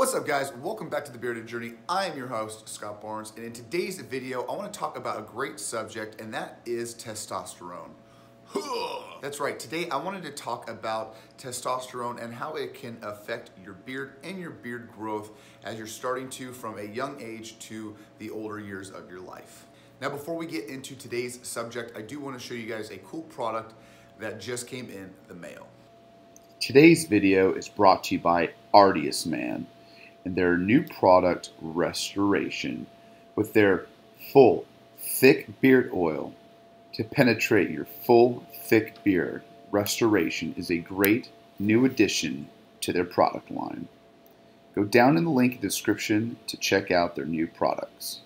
What's up, guys? Welcome back to the Bearded Journey. I am your host, Scott Barnes, and in today's video, I want to talk about a great subject, and that is testosterone. That's right. Today, I wanted to talk about testosterone and how it can affect your beard and your beard growth as you're starting to from a young age to the older years of your life. Now, before we get into today's subject, I do want to show you guys a cool product that just came in the mail. Today's video is brought to you by Artius Man and their new product, Restoration, with their full, thick beard oil to penetrate your full, thick beard. Restoration is a great new addition to their product line. Go down in the link in the description to check out their new products.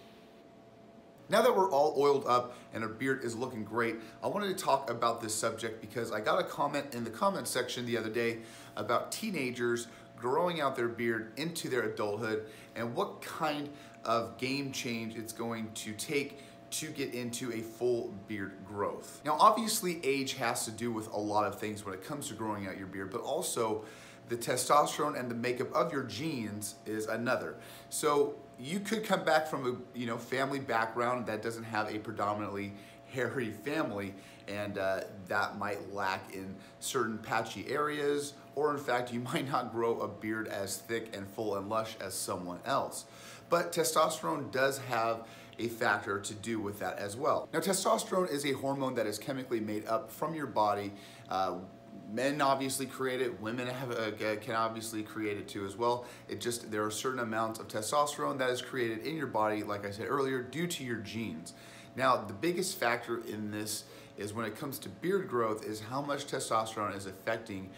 Now that we're all oiled up and our beard is looking great, I wanted to talk about this subject because I got a comment in the comment section the other day about teenagers growing out their beard into their adulthood and what kind of game change it's going to take to get into a full beard growth. Now, obviously, age has to do with a lot of things when it comes to growing out your beard, but also the testosterone and the makeup of your genes is another. So you could come back from a family background that doesn't have a predominantly hairy family, and that might lack in certain patchy areas, or in fact, you might not grow a beard as thick and full and lush as someone else. But testosterone does have a factor to do with that as well. Now, testosterone is a hormone that is chemically made up from your body. Men obviously create it, women can obviously create it too as well. There are certain amounts of testosterone that is created in your body, like I said earlier, due to your genes. Now, the biggest factor in this is when it comes to beard growth is how much testosterone is affecting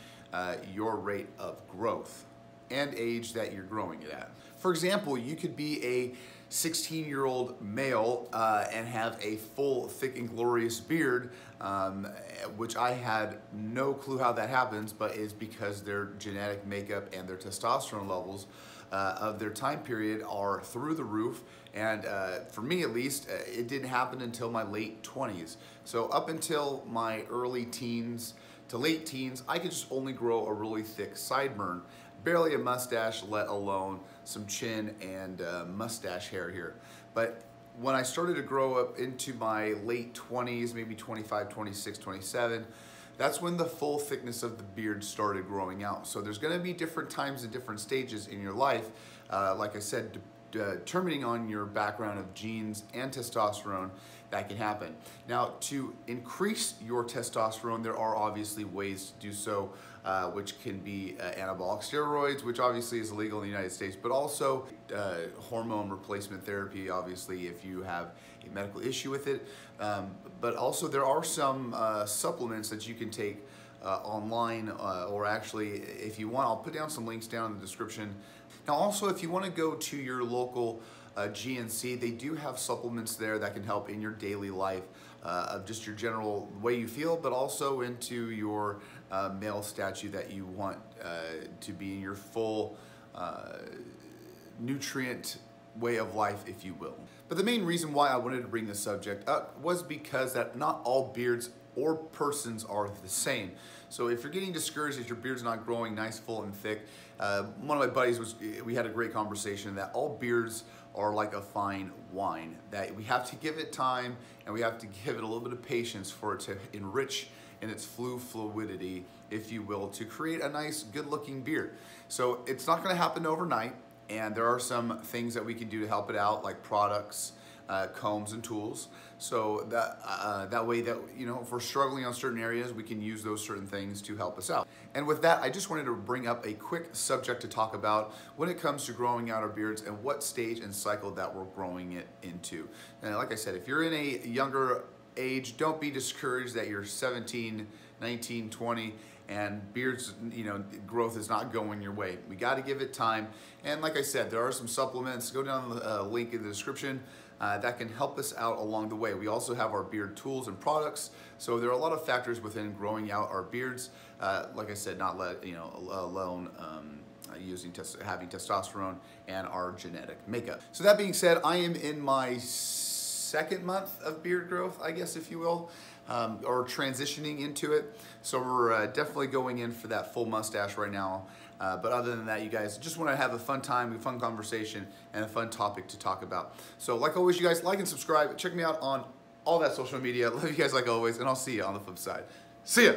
your rate of growth and age that you're growing it at. For example, you could be a 16-year-old male and have a full, thick, and glorious beard, which I had no clue how that happens, but is because their genetic makeup and their testosterone levels of their time period are through the roof. And for me at least, it didn't happen until my late 20s. So up until my early teens to late teens, I could just only grow a really thick sideburn, barely a mustache, let alone some chin and mustache hair here. But when I started to grow up into my late 20s, maybe 25, 26, 27, that's when the full thickness of the beard started growing out. So there's gonna be different times and different stages in your life, like I said, determining on your background of genes and testosterone, that can happen. Now, to increase your testosterone, there are obviously ways to do so, which can be anabolic steroids, which obviously is illegal in the United States, but also hormone replacement therapy, obviously, if you have a medical issue with it. But also there are some supplements that you can take online, or actually, if you want, I'll put down some links down in the description. Now, also, if you want to go to your local GNC, they do have supplements there that can help in your daily life of just your general way you feel, but also into your male statue that you want to be in your full nutrient way of life, if you will. But the main reason why I wanted to bring this subject up was because that not all beards or persons are the same. So if you're getting discouraged that your beard's not growing nice, full, and thick, one of my buddies we had a great conversation that all beards are like a fine wine, that we have to give it time and we have to give it a little bit of patience for it to enrich in its fluidity, if you will, to create a nice, good-looking beard. So it's not gonna happen overnight, and there are some things that we can do to help it out, like products, combs, and tools. So that way that, if we're struggling on certain areas, we can use those certain things to help us out. And with that, I just wanted to bring up a quick subject to talk about when it comes to growing out our beards and what stage and cycle that we're growing it into. And like I said, if you're in a younger age, don't be discouraged that you're 17, 19, 20, and beards, growth is not going your way. We got to give it time. And like I said, there are some supplements. Go down the link in the description that can help us out along the way. We also have our beard tools and products. So there are a lot of factors within growing out our beards. Like I said, alone having testosterone and our genetic makeup. So that being said, I am in my second month of beard growth, I guess, if you will. or transitioning into it. So we're definitely going in for that full mustache right now. But other than that, you guys just want to have a fun time, a fun conversation, and a fun topic to talk about. So like always, you guys like and subscribe. Check me out on all that social media. Love you guys like always, and I'll see you on the flip side. See ya.